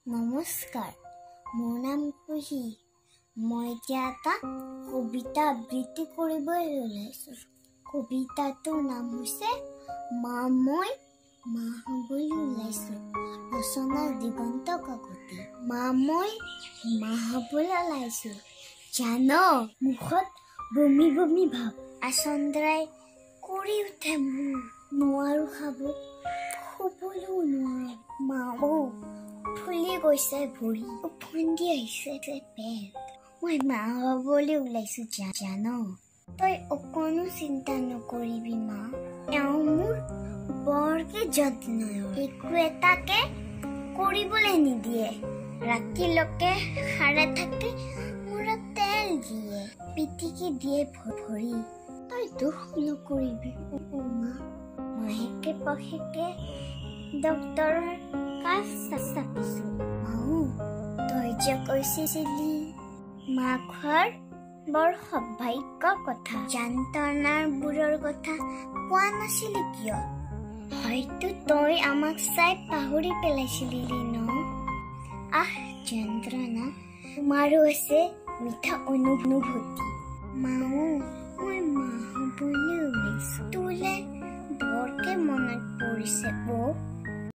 নমস্কাৰ, মোৰ নাম কুহি। মই এতিয়া এটা কবিতা আবৃত্তি কৰিবলৈ ওলাইছোঁ। কবিতাটোৰ নাম হৈছে মা মই মা হ'বলৈ ওলাইছোঁ। ৰচনা দিগন্ত কাকতি। মা মই মা হ'বলৈ ওলাইছোঁ, জান মুখত বমি বমি ভাৱ। আচন্দ্ৰাই কৰি উঠে মোৰ, নোৱাৰো খাব, শুবলৈও নোৱাৰো। মাও ফুলি গৈছে ভৰি, উফন্দি আহিছে পেট। মই মা হ'বলৈ ওলাইছোঁ, জান তই অকণো চিন্তা নকৰিবি মা। এওঁ মোৰ বৰকে যত্ন, একো এটাকে কৰিবলৈ নিদিয়ে। ৰাতিলৈকে সাৰে থাকি মূৰত তেল দিয়ে, পিটিকি দিয়ে ভৰি। তই দুখ নকৰিবি মা। মাহেকে পষেকে ডক্তৰৰ কাষ চাপিছোঁ। মাও তই যে কৈছিলি মা খোৱাৰ বৰ সৌভাগ্য কথা, যন্ত্ৰণাবোৰৰ কথা কোৱা নাছিলি কিয়? হয়তো তই আমাক চাই পাহৰি পেলাইছিলি ন? আহ যন্ত্ৰণা, তোমাৰো আছে মিঠা অনুভূতি। মাও মই মা হ'বলৈ ওলাইছোঁ, তোলে বৰকে মনত পৰিছে অ'।